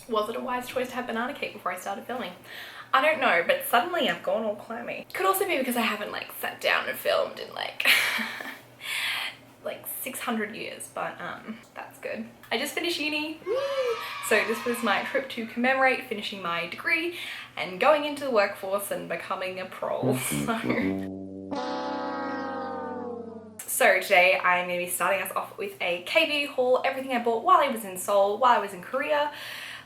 Was it a wise choice to have banana cake before I started filming? I don't know, but suddenly I've gone all clammy. Could also be because I haven't like sat down and filmed in like like 600 years, but that's good. I just finished uni. Woo! So this was my trip to commemorate finishing my degree and going into the workforce and becoming a prole. So today I'm going to be starting us off with a K-beauty haul, everything I bought while I was in Seoul, while I was in Korea.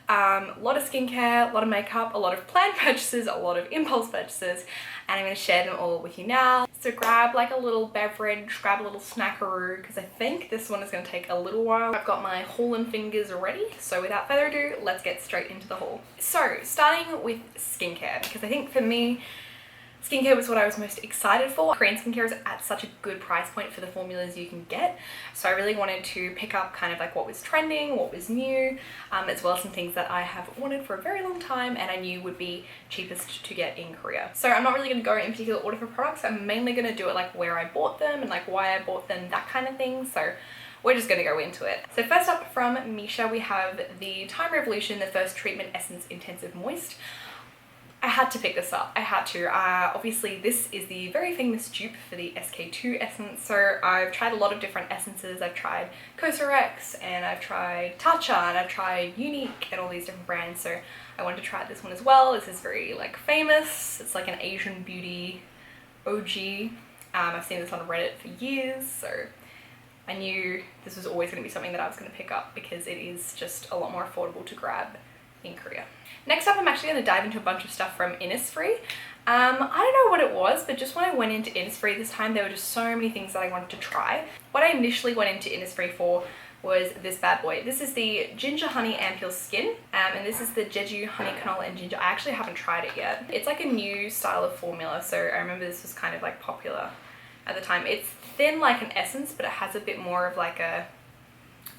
A lot of skincare, a lot of makeup, a lot of planned purchases, a lot of impulse purchases, and I'm going to share them all with you now. So grab like a little beverage, grab a little snackaroo, because I think this one is going to take a little while. I've got my haul and fingers ready, so without further ado, let's get straight into the haul. So starting with skincare, because I think for me, skincare was what I was most excited for. Korean skincare is at such a good price point for the formulas you can get. So I really wanted to pick up kind of like what was trending, what was new, as well as some things that I have wanted for a very long time and I knew would be cheapest to get in Korea. So I'm not really going to go in particular order for products. I'm mainly going to do it like where I bought them and like why I bought them, that kind of thing. So we're just going to go into it. So first up from Missha, we have the Time Revolution, the First Treatment Essence Intensive Moist. I had to pick this up. I had to. Obviously, this is the very famous dupe for the SK2 essence. So I've tried a lot of different essences. I've tried Cosrx and I've tried Tatcha and I've tried Unique and all these different brands. So I wanted to try this one as well. This is very like famous. It's like an Asian beauty OG. I've seen this on Reddit for years. So I knew this was always going to be something that I was going to pick up because it is just a lot more affordable to grab in Korea. Next up, I'm actually going to dive into a bunch of stuff from Innisfree. I don't know what it was, but just when I went into Innisfree this time, there were just so many things that I wanted to try. What I initially went into Innisfree for was this bad boy. This is the Ginger Honey Ampoule Skin, and this is the Jeju Honey Canola and Ginger. I actually haven't tried it yet. It's like a new style of formula, so I remember this was kind of like popular at the time. It's thin like an essence, but it has a bit more of like a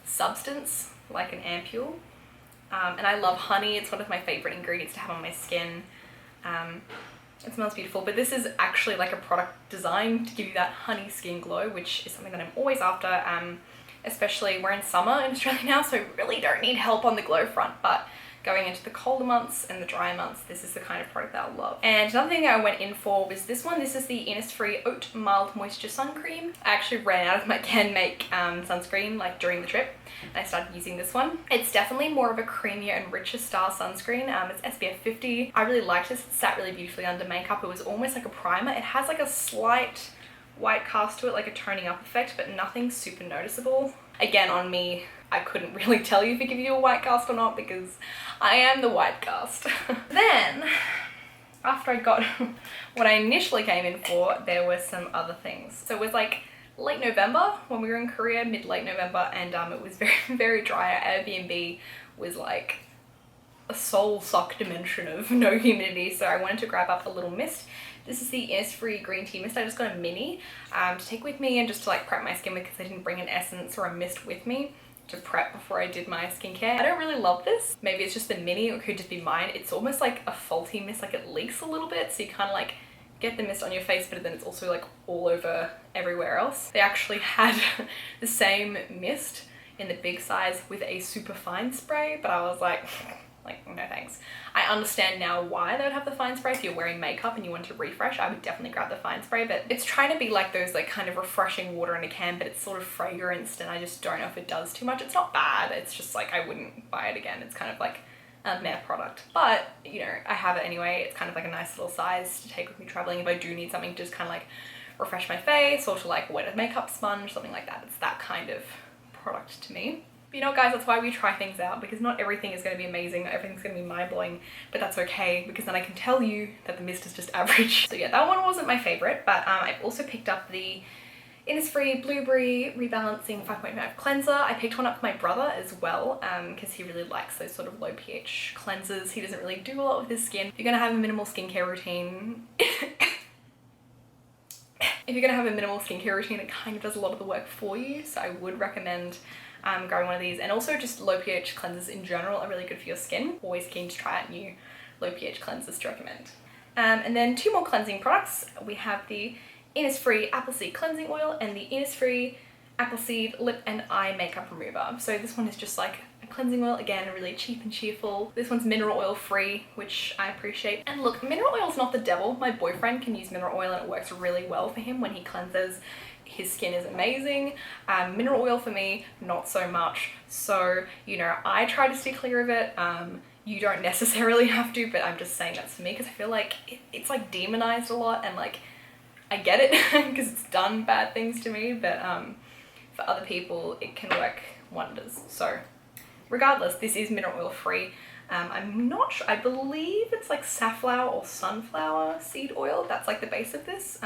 substance, like an ampoule. And I love honey. It's one of my favorite ingredients to have on my skin. It smells beautiful, but this is actually like a product designed to give you that honey skin glow, which is something that I'm always after. Especially we're in summer in Australia now, so I really don't need help on the glow front, but going into the colder months and the drier months, this is the kind of product that I love. And another thing I went in for was this one. This is the Innisfree Oat Mild Moisture Sun Cream. I actually ran out of my Can Make sunscreen like during the trip, and I started using this one. It's definitely more of a creamier and richer style sunscreen. It's SPF 50. I really liked this. It sat really beautifully under makeup. It was almost like a primer. It has like a slight white cast to it, like a toning up effect, but nothing super noticeable. Again, on me, I couldn't really tell you if it gives you a white cast or not because I am the white cast. Then, after I got what I initially came in for, there were some other things. So it was like late November when we were in Korea, mid-late November, and it was very, very dry. Our Airbnb was like a soul-suck dimension of no humidity, so I wanted to grab up a little mist. This is the Innisfree Green Tea Mist. I just got a mini to take with me and just to like prep my skin with because I didn't bring an essence or a mist with me to prep before I did my skincare. I don't really love this. Maybe it's just the mini, or it could just be mine. It's almost like a faulty mist, like it leaks a little bit, so you kind of like get the mist on your face, but then it's also like all over everywhere else. They actually had the same mist in the big size with a super fine spray, but I was like no thanks. I understand now why they would have the fine spray. If you're wearing makeup and you want to refresh, I would definitely grab the fine spray, but it's trying to be like those like kind of refreshing water in a can, but it's sort of fragranced and I just don't know if it does too much. It's not bad, it's just like I wouldn't buy it again. It's kind of like a meh product, but you know, I have it anyway. It's kind of like a nice little size to take with me traveling if I do need something to just kind of like refresh my face or to like wet a makeup sponge, something like that. It's that kind of product to me. But you know guys, that's why we try things out, because not everything is going to be amazing, not everything's going to be mind-blowing, but that's okay because then I can tell you that the mist is just average. So yeah, that one wasn't my favorite, but I've also picked up the Innisfree Blueberry Rebalancing 5.5 Cleanser. I picked one up for my brother as well because he really likes those sort of low pH cleansers. He doesn't really do a lot with his skin. If you're going to have a minimal skincare routine, it kind of does a lot of the work for you, so I would recommend growing one of these. And also just low pH cleansers in general are really good for your skin. Always keen to try out new low pH cleansers to recommend. And then two more cleansing products. We have the Innisfree Appleseed Cleansing Oil and the Innisfree Appleseed Lip and Eye Makeup Remover. So this one is just like a cleansing oil, again, really cheap and cheerful. This one's mineral oil free, which I appreciate. And look, mineral oil is not the devil. My boyfriend can use mineral oil and it works really well for him when he cleanses. His skin is amazing. Mineral oil for me, not so much. So, you know, I try to stay clear of it. You don't necessarily have to, but I'm just saying that's for me because I feel like it's like demonized a lot, and like I get it because it's done bad things to me, but for other people it can work wonders. So regardless, this is mineral oil free. I'm not sure, I believe it's like safflower or sunflower seed oil. That's like the base of this.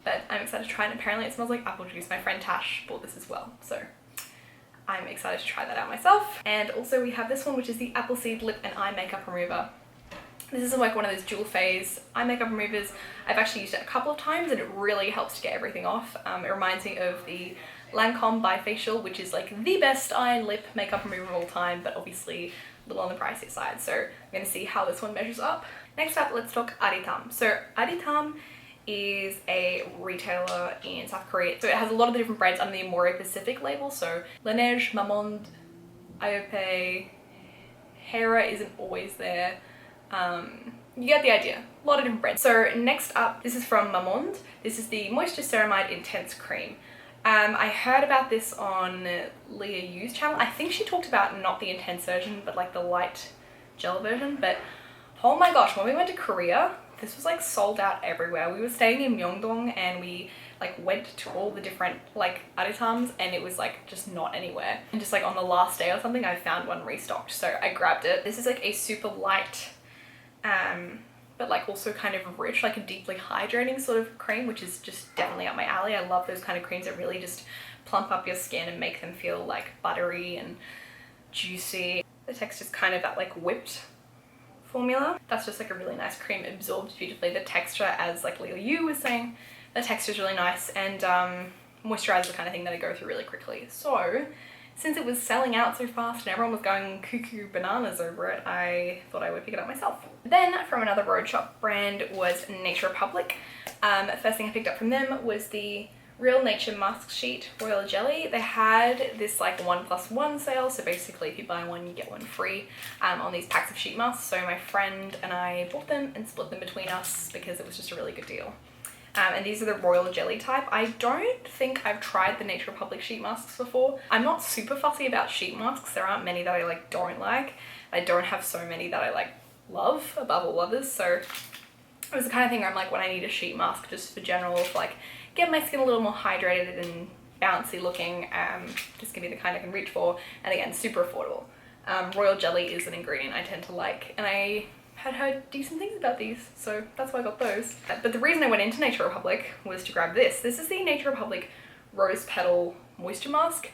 But I'm excited to try it. Apparently it smells like apple juice. My friend Tash bought this as well, so I'm excited to try that out myself. And also we have this one, which is the Apple Seed Lip and Eye Makeup Remover. This is like one of those dual phase eye makeup removers. I've actually used it a couple of times and it really helps to get everything off. It reminds me of the Lancome Bifacial, which is like the best eye and lip makeup remover of all time, but obviously a little on the pricey side. So I'm gonna see how this one measures up. Next up, let's talk Aritaum. So Aritaum is a retailer in South Korea. So it has a lot of the different brands under the Amore Pacific label. So Laneige, Mamonde, Iope, Hera isn't always there. You get the idea. A lot of different brands. So next up, this is from Mamonde. This is the Moisture Ceramide Intense Cream. I heard about this on Leah Yu's channel. I think she talked about not the intense version, but like the light gel version. But oh my gosh, when we went to Korea, this was like sold out everywhere. We were staying in Myeongdong and we like went to all the different like Aritums and it was like just not anywhere. And just like on the last day or something, I found one restocked. So I grabbed it. This is like a super light, but like also kind of rich, like a deeply hydrating sort of cream, which is just definitely up my alley. I love those kind of creams that really just plump up your skin and make them feel like buttery and juicy. The texture's kind of that like whipped formula. That's just like a really nice cream, absorbs beautifully. The texture, as like Leah Yu was saying, the texture is really nice, and moisturizer is the kind of thing that I go through really quickly. So since it was selling out so fast and everyone was going cuckoo bananas over it, I thought I would pick it up myself. Then from another road shop brand was Nature Republic. First thing I picked up from them was the Real Nature Mask Sheet Royal Jelly. They had this like 1+1 sale, so basically if you buy one you get one free on these packs of sheet masks. So my friend and I bought them and split them between us because it was just a really good deal. And these are the Royal Jelly type. I don't think I've tried the Nature Republic sheet masks before. I'm not super fussy about sheet masks. There aren't many that I like don't like. I don't have so many that I like love above all others. So it was the kind of thing where I'm like, when I need a sheet mask just for general, for like get my skin a little more hydrated and bouncy looking, just gonna be the kind I can reach for, and again, super affordable. Royal Jelly is an ingredient I tend to like, and I had heard decent things about these, so that's why I got those. But the reason I went into Nature Republic was to grab this. This is the Nature Republic Rose Petal Moisture Mask.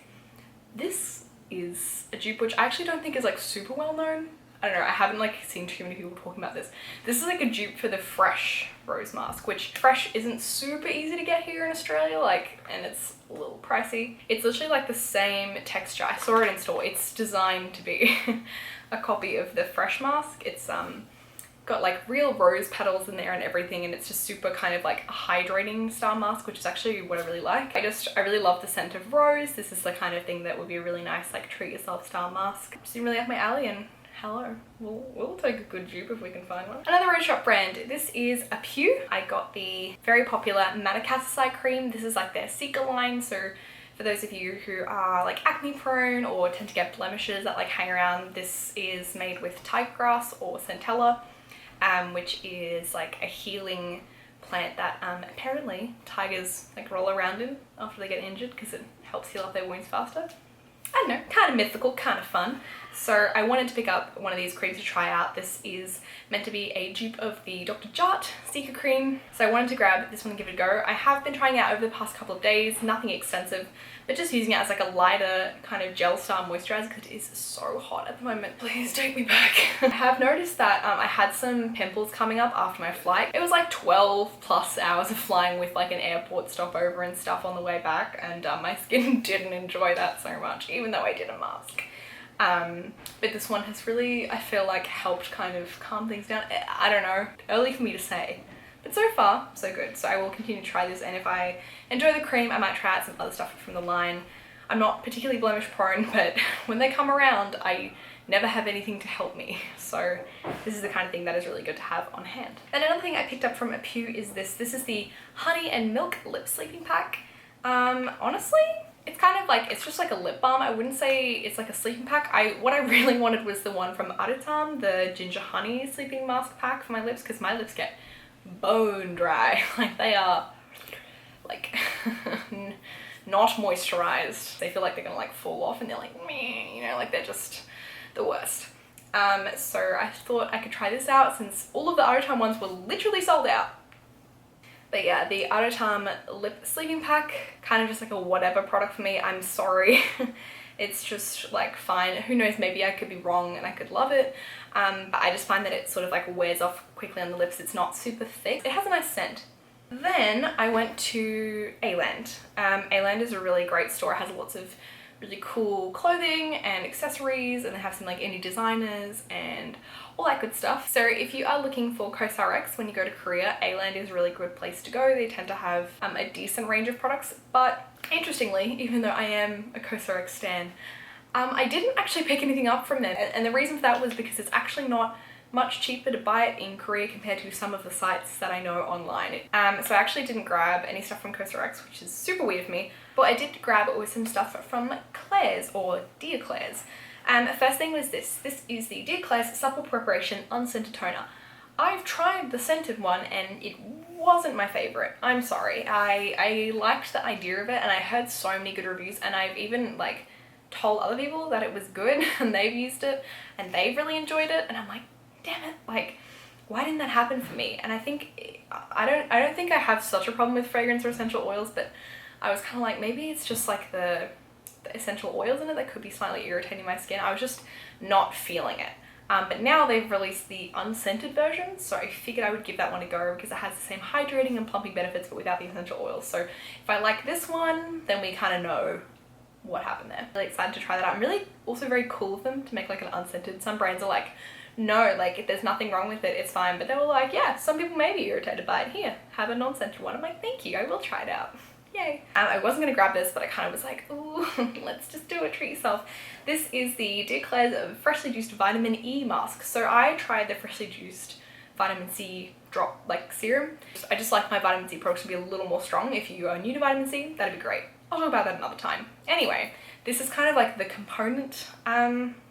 This is a dupe which I actually don't think is like super well known. I don't know, I haven't like seen too many people talking about this. This is like a dupe for the Fresh Rose Mask, which Fresh isn't super easy to get here in Australia, like, and it's a little pricey. It's literally like the same texture. I saw it in store. It's designed to be a copy of the Fresh mask. It's got like real rose petals in there and everything, and it's just super kind of like a hydrating style mask, which is actually what I really like. I really love the scent of rose. This is the kind of thing that would be a really nice like treat yourself style mask. Just didn't really up my alley, and hello, we'll take a good dupe if we can find one. Another road shop brand, this is Ampoule. I got the very popular Madagascar cream. This is like their Seeker line, so for those of you who are like acne prone or tend to get blemishes that like hang around, this is made with tiger grass or centella, which is like a healing plant that apparently tigers like roll around in after they get injured because it helps heal up their wounds faster. I don't know, kind of mythical, kind of fun. So I wanted to pick up one of these creams to try out. This is meant to be a dupe of the Dr. Jart Seeker cream. So I wanted to grab this one and give it a go. I have been trying it out over the past couple of days, nothing extensive, but just using it as like a lighter kind of gel style moisturizer because it is so hot at the moment. Please take me back. I have noticed that I had some pimples coming up after my flight. It was like 12+ hours of flying with like an airport stopover and stuff on the way back, and my skin didn't enjoy that so much, even though I did a mask. But this one has really, I feel like, helped kind of calm things down. I don't know, early for me to say, but so far so good. So I will continue to try this, and if I enjoy the cream I might try out some other stuff from the line. I'm not particularly blemish prone, but when they come around, I never have anything to help me. So this is the kind of thing that is really good to have on hand. And another thing I picked up from Etude is this. This is the Honey and Milk Lip Sleeping Pack. Honestly, it's kind of like, it's just like a lip balm. I wouldn't say it's like a sleeping pack. What I really wanted was the one from Aritaum, the Ginger Honey Sleeping Mask Pack for my lips, because my lips get bone dry. Like they are like not moisturized. They feel like they're gonna like fall off and they're like meh, you know, like they're just the worst. So I thought I could try this out since all of the Aritaum ones were literally sold out. But yeah, the Aritaum Lip Sleeping Pack, kind of just like a whatever product for me. I'm sorry. It's just like fine. Who knows, maybe I could be wrong and I could love it. But I just find that it sort of like wears off quickly on the lips. It's not super thick. It has a nice scent. Then I went to A-Land. A-Land is a really great store. It has lots of really cool clothing and accessories, and they have some like indie designers and all that good stuff. So if you are looking for COSRX when you go to Korea, A-Land is a really good place to go. They tend to have a decent range of products, but interestingly, even though I am a COSRX stan, I didn't actually pick anything up from them, and the reason for that was because it's actually not much cheaper to buy it in Korea compared to some of the sites that I know online. So I actually didn't grab any stuff from COSRX, which is super weird for me, but I did grab it with some stuff from Claire's, or Dear Claire's. First thing was this. This is the Dear Claire's Supple Preparation Unscented Toner. I've tried the scented one and it wasn't my favorite. I'm sorry. I liked the idea of it and I heard so many good reviews, and I've even like told other people that it was good and they've used it and they've really enjoyed it, and I'm like, damn it, like why didn't that happen for me? And I think I don't think I have such a problem with fragrance or essential oils, but I was kind of like, maybe it's just like the essential oils in it that could be slightly irritating my skin. I was just not feeling it. But now they've released the unscented version, so I figured I would give that one a go because it has the same hydrating and plumping benefits but without the essential oils. So if I like this one, then we kind of know what happened there. Really excited to try that out. I'm really also very cool of them to make like an unscented. Some brands are like, no, like if there's nothing wrong with it, it's fine. But they were like, yeah, some people may be irritated by it. Here, have a non-scented one. I'm like, thank you, I will try it out. Yay. I wasn't gonna grab this, but I kind of was like, ooh, let's just do it, treat yourself. This is the Dear Claire's Freshly Juiced Vitamin E Mask. So I tried the Freshly Juiced Vitamin C drop like serum. I just like my vitamin C products to be a little more strong. If you are new to vitamin C, that'd be great. I'll talk about that another time. Anyway, this is kind of like the component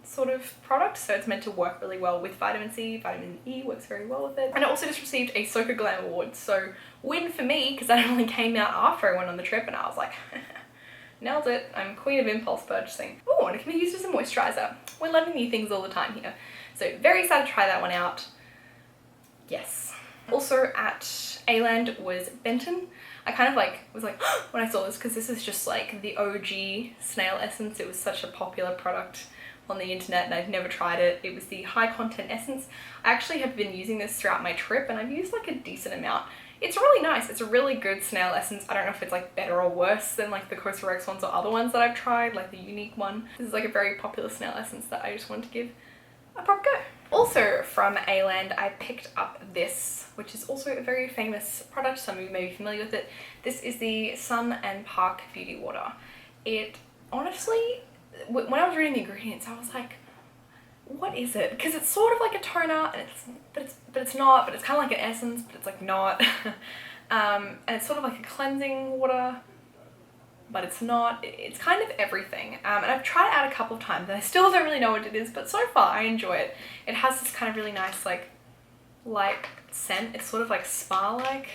sort of product, so it's meant to work really well with vitamin C. Vitamin E works very well with it. And I also just received a Soca Glam award, so win for me because that only came out after I went on the trip, and I was like, nailed it. I'm queen of impulse purchasing. Oh, and it can be used as a moisturizer. We're learning new things all the time here. So very excited to try that one out. Yes. Also at A-Land was Benton. I kind of like was like when I saw this, because this is just like the OG snail essence. It was such a popular product on the internet and I've never tried it. It was the high content essence. I actually have been using this throughout my trip and I've used like a decent amount. It's really nice. It's a really good snail essence. I don't know if it's like better or worse than like the COSRX ones or other ones that I've tried, like the unique one. This is like a very popular snail essence that I just wanted to give a proper go. Also from A-Land, I picked up this, which is also a very famous product. Some of you may be familiar with it. This is the Sun and Park Beauty Water. It honestly, when I was reading the ingredients, I was like, what is it? Because it's sort of like a toner, and it's not, but it's kind of like an essence, but it's like not. And it's sort of like a cleansing water, but it's not. It's kind of everything. And I've tried it out a couple of times and I still don't really know what it is, but so far I enjoy it. It has this kind of really nice like light scent. It's sort of like spa-like.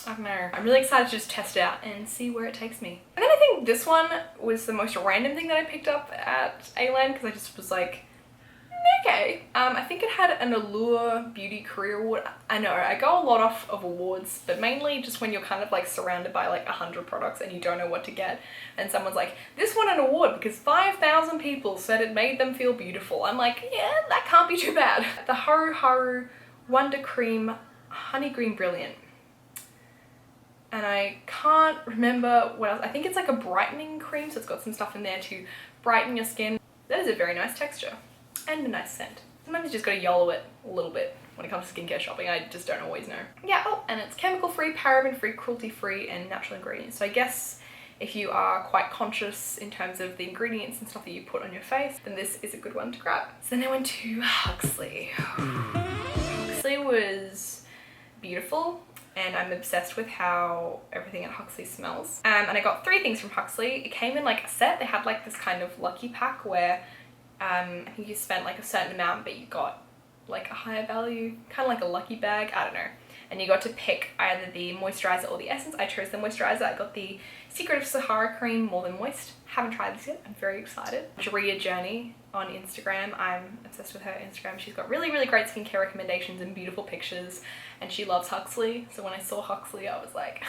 I don't know. I'm really excited to just test it out and see where it takes me. And then I think this one was the most random thing that I picked up at A-Land because I just was like, okay. I think it had an Allure Beauty Career Award. I know, I go a lot off of awards, but mainly just when you're kind of like surrounded by like 100 products and you don't know what to get, and someone's like, this won an award because 5,000 people said it made them feel beautiful. I'm like, yeah, that can't be too bad. The Haru Haru Wonder Cream Honey Green Brilliant. And I can't remember what else. I think it's like a brightening cream, so it's got some stuff in there to brighten your skin. That is a very nice texture. And a nice scent. Sometimes you just gotta YOLO it a little bit when it comes to skincare shopping. I just don't always know. Yeah, oh, and it's chemical free, paraben free, cruelty free, and natural ingredients. So I guess if you are quite conscious in terms of the ingredients and stuff that you put on your face, then this is a good one to grab. So then I went to Huxley. Huxley was beautiful, and I'm obsessed with how everything at Huxley smells. And I got 3 things from Huxley. It came in like a set. They had like this kind of lucky pack where I think you spent like a certain amount, but you got like a higher value, kind of like a lucky bag, I don't know. And you got to pick either the moisturizer or the essence. I chose the moisturizer. I got the Secret of Sahara Cream More Than Moist. Haven't tried this yet. I'm very excited. Jaria Journey on Instagram. I'm obsessed with her Instagram. She's got really, really great skincare recommendations and beautiful pictures. And she loves Huxley. So when I saw Huxley, I was like,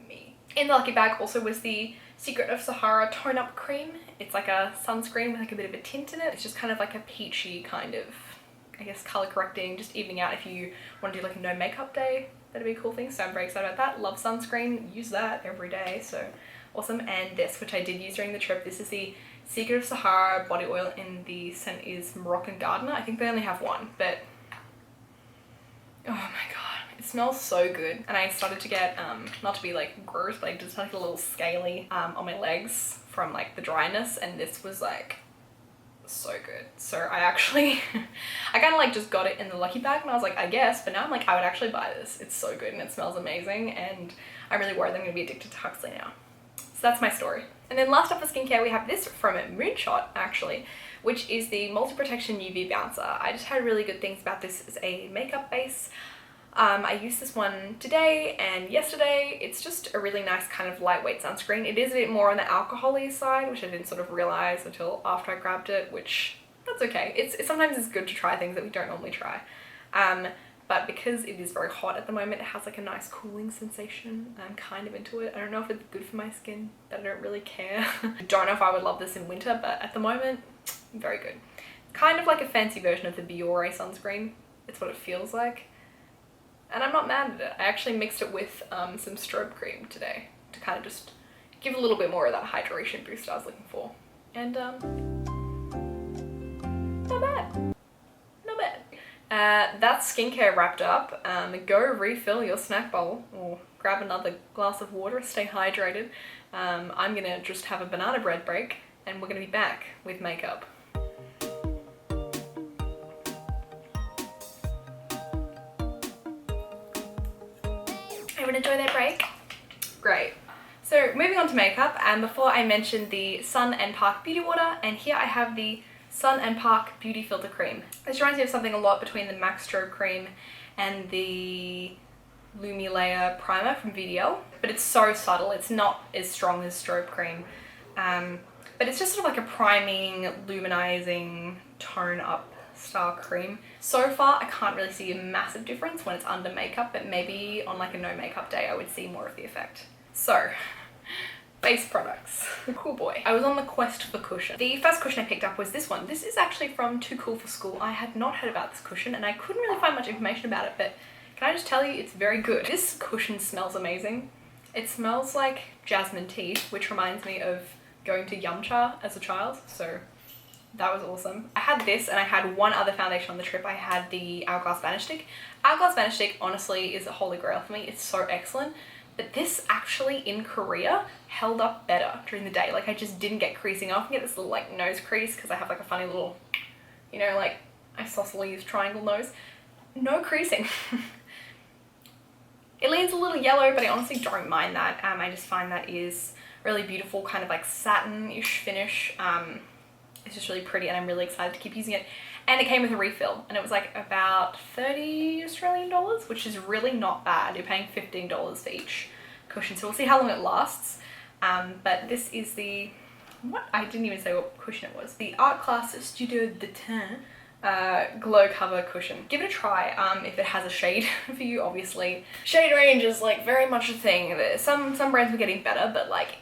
me. In the lucky bag also was the Secret of Sahara Tone Up Cream. It's like a sunscreen with like a bit of a tint in it. It's just kind of like a peachy kind of, I guess, color correcting, just evening out if you want to do like a no makeup day. That'd be a cool thing. So I'm very excited about that. Love sunscreen, use that every day. So awesome. And this, which I did use during the trip, this is the Secret of Sahara body oil, and the scent is Moroccan Gardener. I think they only have one, but oh my god, it smells so good. And I started to get, not to be like gross, but I just like a little scaly on my legs from like the dryness, and this was like so good. So I actually I kind of like just got it in the lucky bag and I was like, I guess, but now I'm like, I would actually buy this. It's so good and it smells amazing, and I'm really worried I'm gonna be addicted to Huxley now. So that's my story. And then last up for skincare, we have this from Moonshot actually, which is the Multi Protection UV Bouncer. I just heard really good things about this as a makeup base. I used this one today and yesterday. It's just a really nice kind of lightweight sunscreen. It is a bit more on the alcohol-y side, which I didn't sort of realize until after I grabbed it, which that's okay. It's sometimes it's good to try things that we don't normally try. But because it is very hot at the moment, it has like a nice cooling sensation. I'm kind of into it. I don't know if it's good for my skin, but I don't really care. I don't know if I would love this in winter, but at the moment, very good. Kind of like a fancy version of the Biore sunscreen. It's what it feels like. And I'm not mad at it. I actually mixed it with some strobe cream today to kind of just give a little bit more of that hydration boost I was looking for. And not bad. Not bad. That's skincare wrapped up. Go refill your snack bowl or grab another glass of water, stay hydrated. I'm gonna just have a banana bread break and we're gonna be back with makeup. Everyone enjoy their break? Great. So moving on to makeup, and before I mentioned the Sun and Park Beauty Water, and here I have the Sun and Park Beauty Filter Cream. This reminds me of something a lot between the MAC Strobe Cream and the Lumi Layer Primer from VDL, but it's so subtle. It's not as strong as Strobe Cream, but it's just sort of like a priming, luminizing, tone up style cream. So far I can't really see a massive difference when it's under makeup, but maybe on like a no makeup day I would see more of the effect. So base products. Cool boy. I was on the quest for cushion. The first cushion I picked up was this one. This is actually from Too Cool for School. I had not heard about this cushion and I couldn't really find much information about it, but can I just tell you, it's very good. This cushion smells amazing. It smells like jasmine tea, which reminds me of going to Yum Cha as a child, so that was awesome. I had this and I had one other foundation on the trip. I had the Hourglass Vanish Stick. Hourglass Vanish Stick honestly is a holy grail for me. It's so excellent. But this actually in Korea held up better during the day. Like I just didn't get creasing. I often get this little like nose crease because I have like a funny little, you know, like isosceles triangle nose. No creasing. It leans a little yellow, but I honestly don't mind that. I just find that is really beautiful, kind of like satin-ish finish. It's just really pretty and I'm really excited to keep using it. And it came with a refill and it was like about 30 Australian dollars, which is really not bad. You're paying $15 for each cushion, so we'll see how long it lasts. But this is the, what? I didn't even say what cushion it was. The Art Class Studio de Teint Glow Cover Cushion. Give it a try if it has a shade for you, obviously. Shade range is like very much a thing. Some brands were getting better, but like.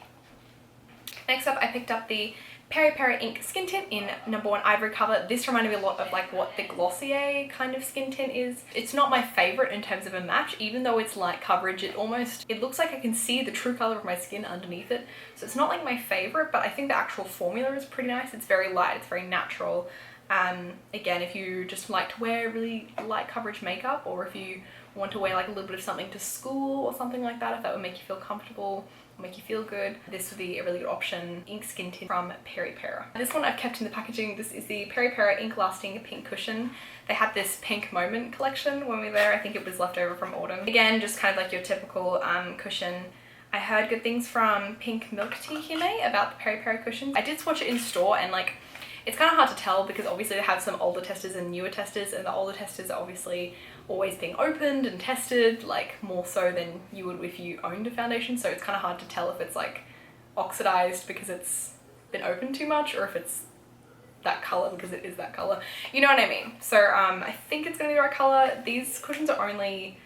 Next up I picked up the Peripera Ink Skin Tint in #1 Ivory Cover. This reminded me a lot of like what the Glossier kind of skin tint is. It's not my favorite in terms of a match, even though it's light coverage. It looks like I can see the true color of my skin underneath it. So it's not like my favorite, but I think the actual formula is pretty nice. It's very light, it's very natural. Again, if you just like to wear really light coverage makeup, or if you want to wear like a little bit of something to school or something like that, if that would make you feel comfortable, will make you feel good. This would be a really good option. Ink Skin Tint from Peripera. This one I've kept in the packaging. This is the Peripera Ink Lasting Pink Cushion. They had this pink moment collection when we were there. I think it was left over from autumn. Again, just kind of like your typical cushion. I heard good things from Pink Milk Tea Hime about the Peripera cushion. I did swatch it in store, and like, it's kind of hard to tell because obviously they have some older testers and newer testers, and the older testers are obviously always being opened and tested, like more so than you would if you owned a foundation. So it's kind of hard to tell if it's like oxidized because it's been opened too much, or if it's that color because it is that color. You know what I mean? So I think it's gonna be the right color. These cushions are only,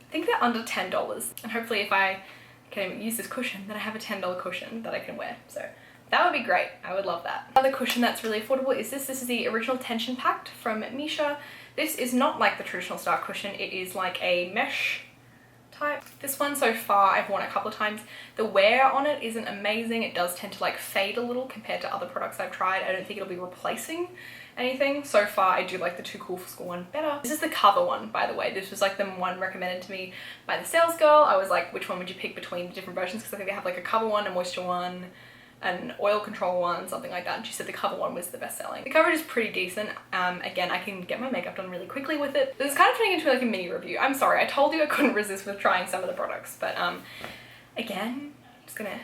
I think they're under $10, and hopefully if I can use this cushion, then I have a $10 cushion that I can wear. So that would be great. I would love that. Another cushion that's really affordable is this. This is the Original Tension Packed from Missha. This is not like the traditional star cushion. It is like a mesh type. This one so far, I've worn it a couple of times. The wear on it isn't amazing. It does tend to like fade a little compared to other products I've tried. I don't think it'll be replacing anything. So far, I do like the Too Cool for School one better. This is the cover one, by the way. This was like the one recommended to me by the sales girl. I was like, which one would you pick between the different versions? Because I think they have like a cover one, a moisture one, an oil control one, something like that. And she said the cover one was the best selling. The coverage is pretty decent. Again, I can get my makeup done really quickly with it. This is kind of turning into like a mini review. I'm sorry, I told you I couldn't resist with trying some of the products, but again, I'm just gonna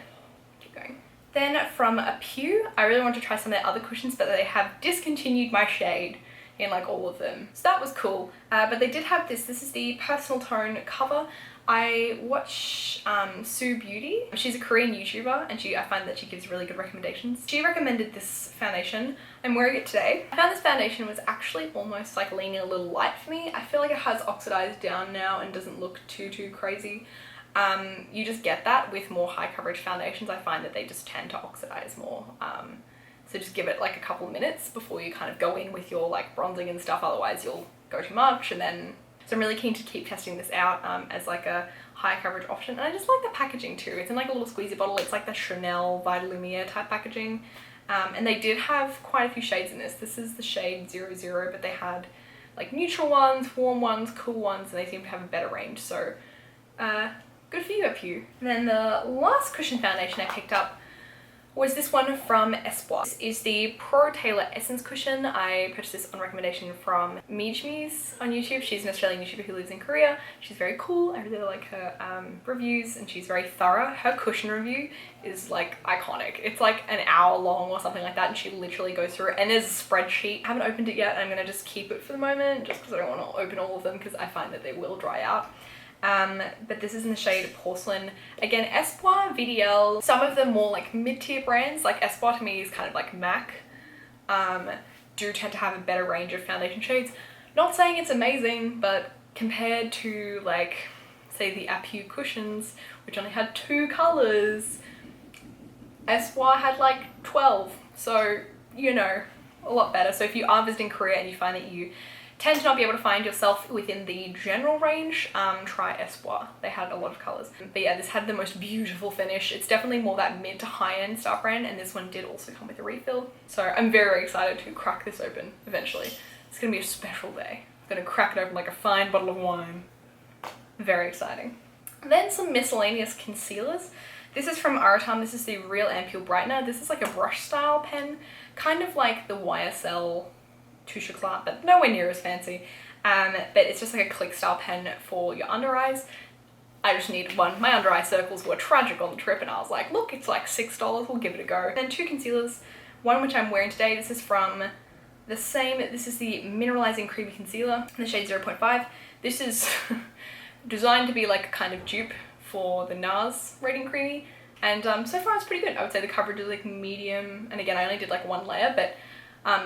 keep going. Then from Etude, I really want to try some of their other cushions, but they have discontinued my shade in like all of them. So that was cool. But they did have this. This is the Personal Tone cover. I watch Sue Beauty. She's a Korean YouTuber, and I find that she gives really good recommendations. She recommended this foundation. I'm wearing it today. I found this foundation was actually almost like leaning a little light for me. I feel like it has oxidized down now and doesn't look too crazy. You just get that with more high coverage foundations. I find that they just tend to oxidize more. So just give it like a couple of minutes before you kind of go in with your like bronzing and stuff. Otherwise you'll go too much, and then, so I'm really keen to keep testing this out as like a high coverage option. And I just like the packaging too. It's in like a little squeezy bottle. It's like the Chanel Vita Lumiere type packaging. And they did have quite a few shades in this. This is the shade 00, but they had like neutral ones, warm ones, cool ones, and they seem to have a better range. So good for you, Etude. And then the last cushion foundation I picked up was this one from Espoir. This is the Pro Tailor Essence Cushion. I purchased this on recommendation from Mijmi's on YouTube. She's an Australian YouTuber who lives in Korea. She's very cool. I really like her reviews, and she's very thorough. Her cushion review is like iconic. It's like an hour long or something like that, and she literally goes through it. And there's a spreadsheet. I haven't opened it yet. I'm gonna just keep it for the moment just because I don't want to open all of them because I find that they will dry out. But this is in the shade Porcelain. Again, Espoir, VDL, some of the more like mid-tier brands, like Espoir to me is kind of like MAC, do tend to have a better range of foundation shades. Not saying it's amazing, but compared to like, say the Etude cushions, which only had 2 colors, Espoir had like 12. So, you know, a lot better. So if you are visiting Korea and you find that you tend to not be able to find yourself within the general range, try Espoir. They had a lot of colors. But yeah, this had the most beautiful finish. It's definitely more that mid to high end stuff brand, and this one did also come with a refill. So I'm very excited to crack this open eventually. It's gonna be a special day. I'm gonna crack it open like a fine bottle of wine. Very exciting. Then some miscellaneous concealers. This is from Aritaum. This is the Real Ampoule Brightener. This is like a brush style pen, kind of like the YSL Touche Éclat, but nowhere near as fancy. But it's just like a click style pen for your under eyes. I just needed one. My under eye circles were tragic on the trip, and I was like, look, it's like $6, we'll give it a go. Then 2 concealers, one which I'm wearing today. This is from the same, this is the Mineralizing Creamy Concealer in the shade 0.5. This is designed to be like a kind of dupe for the NARS Rating Creamy, and so far it's pretty good. I would say the coverage is like medium, and again, I only did like 1 layer, but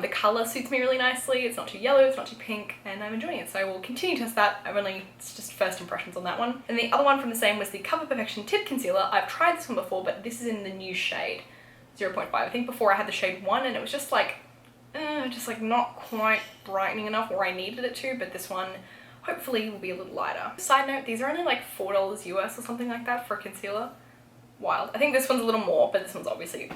the colour suits me really nicely. It's not too yellow, it's not too pink, and I'm enjoying it. So I will continue to test that. It's just first impressions on that one. And the other one from the same was the Cover Perfection Tip Concealer. I've tried this one before, but this is in the new shade 0.5. I think before I had the shade 1, and it was just like not quite brightening enough where I needed it to, but this one hopefully will be a little lighter. Side note, these are only like $4 US or something like that for a concealer. Wild. I think this one's a little more, but this one's obviously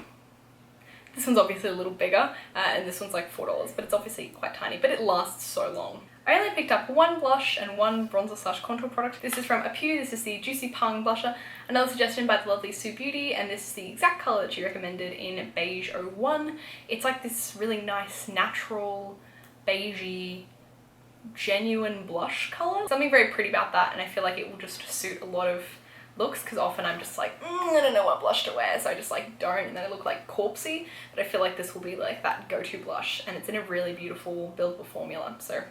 This one's obviously a little bigger, and this one's like $4, but it's obviously quite tiny, but it lasts so long. I only picked up one blush and one bronzer slash contour product. This is from Etude. This is the Juicy Pung blusher. Another suggestion by the lovely Sue Beauty, and this is the exact colour that she recommended in Beige 01. It's like this really nice, natural, beigey, genuine blush colour. Something very pretty about that, and I feel like it will just suit a lot of looks, because often I'm just like, I don't know what blush to wear, so I just like don't, and then I look like corpsey, but I feel like this will be like that go-to blush, and it's in a really beautiful buildable formula, so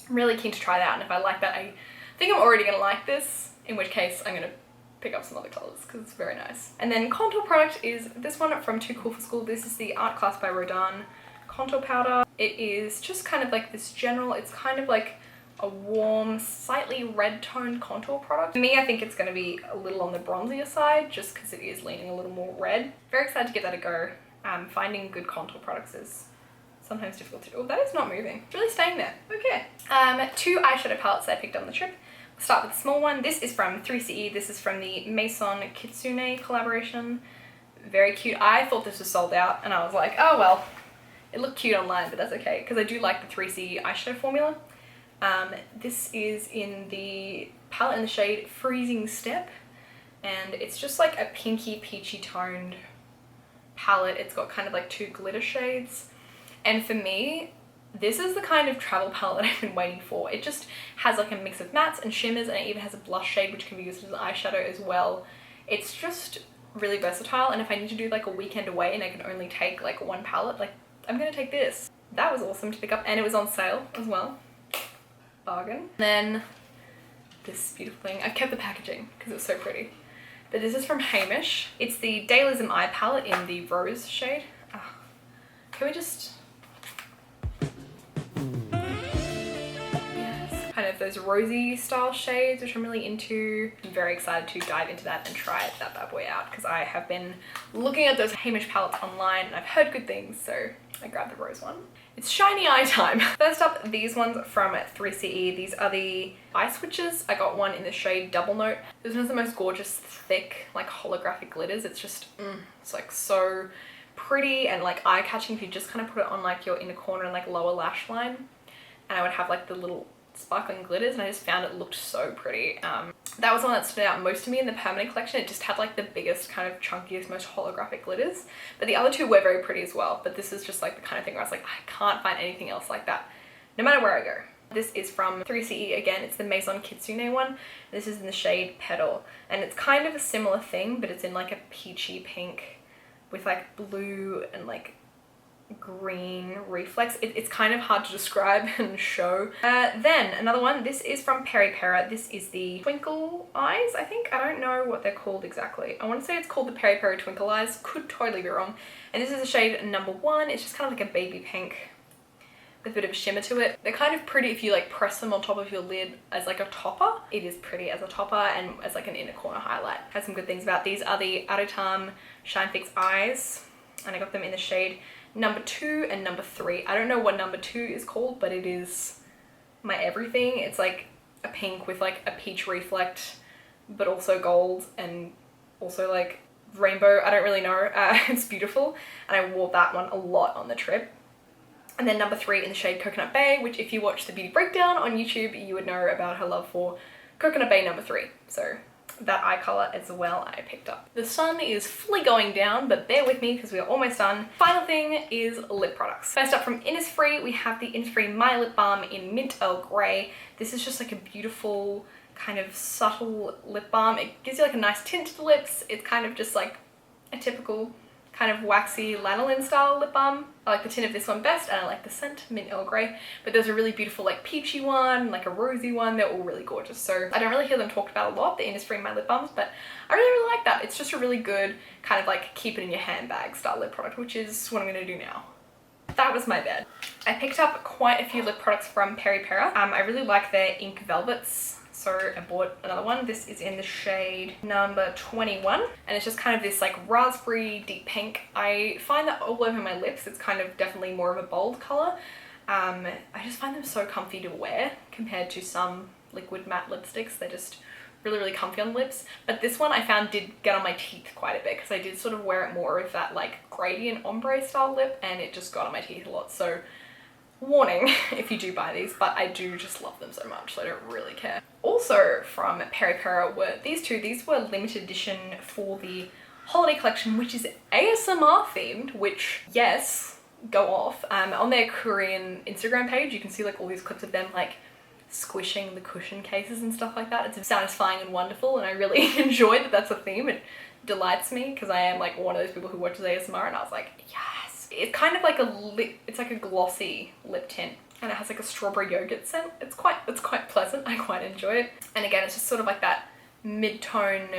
I'm really keen to try that. And if I like that, I think I'm already gonna like this, in which case I'm gonna pick up some other colours because it's very nice. And then contour product is this one from Too Cool for School. This is the Art Class by Rodin contour powder. It is just kind of like this general, it's kind of like a warm, slightly red toned contour product. For me, I think it's going to be a little on the bronzier side just because it is leaning a little more red. Very excited to give that a go. Finding good contour products is sometimes difficult to do. Oh, that is not moving. It's really staying there. Okay. 2 eyeshadow palettes that I picked up on the trip. We'll start with the small one. This is from 3CE. This is from the Maison Kitsune collaboration. Very cute. I thought this was sold out and I was like, oh well, it looked cute online, but that's okay because I do like the 3CE eyeshadow formula. This is in the palette in the shade Freezing Step, and it's just like a pinky peachy toned palette. It's got kind of like 2 glitter shades, and for me this is the kind of travel palette that I've been waiting for. It just has like a mix of mattes and shimmers, and it even has a blush shade which can be used as an eyeshadow as well. It's just really versatile, and if I need to do like a weekend away and I can only take like one palette, like I'm gonna take this. That was awesome to pick up, and it was on sale as well. Bargain. Then this beautiful thing. I kept the packaging because it was so pretty. But this is from Hamish. It's the Daylism Eye Palette in the Rose shade. Oh, can we just... Yes. Kind of those rosy style shades, which I'm really into. I'm very excited to dive into that and try that bad boy out because I have been looking at those Hamish palettes online and I've heard good things, so I grabbed the rose one. It's shiny eye time. First up, these ones from 3CE. These are the eye switches. I got one in the shade Double Note. This one's the most gorgeous, thick, like holographic glitters. It's just, it's like so pretty and like eye-catching if you just kind of put it on like your inner corner and like lower lash line. And I would have like the little sparkling glitters, and I just found it looked so pretty. That was the one that stood out most to me in the permanent collection. It just had like the biggest, kind of chunkiest, most holographic glitters, but the other two were very pretty as well. But this is just like the kind of thing where I was like, I can't find anything else like that no matter where I go. This is from 3CE again. It's the Maison Kitsune one. This is in the shade Petal, and it's kind of a similar thing, but it's in like a peachy pink with like blue and like green reflex. It's kind of hard to describe and show. Then another one, this is from Peripera. This is the Twinkle Eyes, I think. I don't know what they're called exactly. I want to say it's called the Peripera Twinkle Eyes. Could totally be wrong. And this is the shade number 1. It's just kind of like a baby pink with a bit of a shimmer to it. They're kind of pretty if you like press them on top of your lid as like a topper. It is pretty as a topper and as like an inner corner highlight. Has some good things about these. Are the Aritaum Shine Fix Eyes, and I got them in the shade number 2 and number 3. I don't know what number 2 is called, but it is my everything. It's like a pink with like a peach reflect, but also gold and also like rainbow. I don't really know. It's beautiful, and I wore that one a lot on the trip. And then number 3 in the shade Coconut Bay, which if you watch the beauty breakdown on YouTube, you would know about her love for Coconut Bay number 3. So that eye color as well I picked up. The sun is fully going down, but bear with me because we are almost done. Final thing is lip products. First up from Innisfree, we have the Innisfree My Lip Balm in Mint Earl Grey. This is just like a beautiful kind of subtle lip balm. It gives you like a nice tint to the lips. It's kind of just like a typical kind of waxy lanolin style lip balm. I like the tint of this one best, and I like the scent, Mint Earl Grey. But there's a really beautiful like peachy one, like a rosy one. They're all really gorgeous. So I don't really hear them talked about a lot, the Innisfree My Lip Balms, but I really like that. It's just a really good kind of like keep it in your handbag style lip product, which is what I'm gonna do now. That was my bed. I picked up quite a few lip products from Peripera. I really like their ink velvets, so I bought another one. This is in the shade number 21, and it's just kind of this like raspberry deep pink. I find that all over my lips it's kind of definitely more of a bold color. I just find them so comfy to wear compared to some liquid matte lipsticks. They're just really, really comfy on the lips. But this one I found did get on my teeth quite a bit because I did sort of wear it more of that like gradient ombre style lip, and it just got on my teeth a lot. So warning if you do buy these, but I do just love them so much, so I don't really care. Also from Peripera were these two. These were limited edition for the holiday collection, which is ASMR themed, which, yes, go off. On their Korean Instagram page, you can see like all these clips of them like squishing the cushion cases and stuff like that. It's satisfying and wonderful, and I really enjoy that that's a theme. It delights me because I am like one of those people who watches ASMR, and I was like, yes. It's kind of like a lip, it's like a glossy lip tint, and it has like a strawberry yogurt scent. It's quite pleasant. I quite enjoy it. And again, it's just sort of like that mid-tone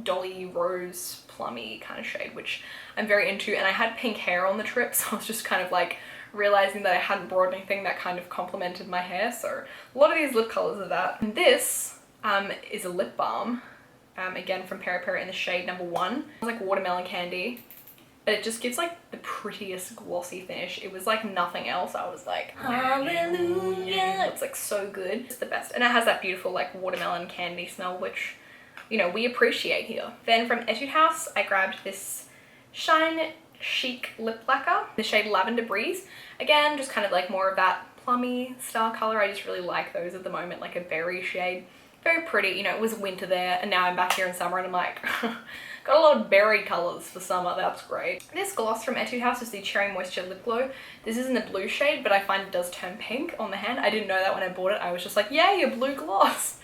Dolly Rose plummy kind of shade, which I'm very into. And I had pink hair on the trip, so I was just kind of like realizing that I hadn't brought anything that kind of complemented my hair, so a lot of these lip colors are that. And this is a lip balm, again from Peripera in the shade number 1. It's like watermelon candy, but it just gives like the prettiest glossy finish. It was like nothing else. I was like, hallelujah. It's like so good. It's the best. And it has that beautiful like watermelon candy smell, which, you know, we appreciate here. Then from Etude House, I grabbed this Shine Chic lip lacquer, the shade Lavender Breeze. Again, just kind of like more of that plummy style color. I just really like those at the moment, like a berry shade. Very pretty. You know, it was winter there, and now I'm back here in summer, and I'm like, got a lot of berry colors for summer. That's great. This gloss from Etude House is the Cherry Moisture Lip Glow. This is in the blue shade, but I find it does turn pink on the hand. I didn't know that when I bought it. I was just like, yay, a blue gloss.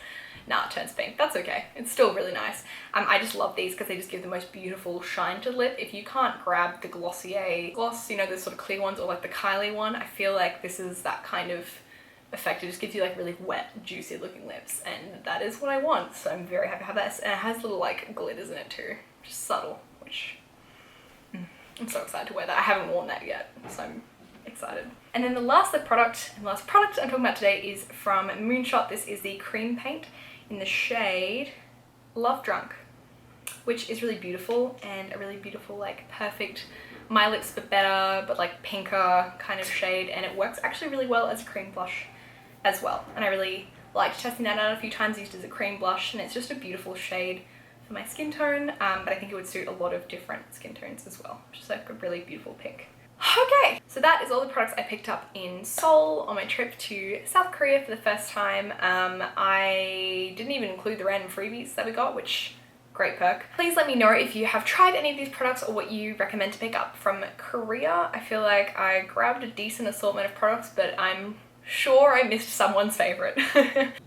Nah, it turns pink. That's okay. It's still really nice. I just love these because they just give the most beautiful shine to the lip. If you can't grab the Glossier gloss, you know, the sort of clear ones, or like the Kylie one, I feel like this is that kind of effect. It just gives you like really wet, juicy looking lips, and that is what I want. So I'm very happy to have that. And it has little like glitters in it too, just subtle, which I'm so excited to wear that. I haven't worn that yet, so I'm excited. And then the last lip product, and the last product I'm talking about today is from Moonshot. This is the cream paint in the shade Love Drunk, which is really beautiful, and a really beautiful, like perfect My Lips But Better, but like pinker kind of shade, and it works actually really well as a cream blush as well. And I really liked testing that out a few times, used as a cream blush, and it's just a beautiful shade for my skin tone, but I think it would suit a lot of different skin tones as well, which is like a really beautiful pink. Okay, so that is all the products I picked up in Seoul on my trip to South Korea for the first time. I didn't even include the random freebies that we got, which, great perk. Please let me know if you have tried any of these products or what you recommend to pick up from Korea. I feel like I grabbed a decent assortment of products, but I'm sure I missed someone's favorite.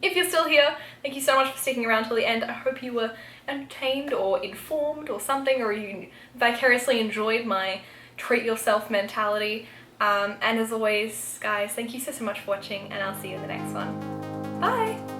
If you're still here, thank you so much for sticking around till the end. I hope you were entertained or informed or something, or you vicariously enjoyed my treat yourself mentality. And as always, guys, thank you so much for watching, and I'll see you in the next one. Bye!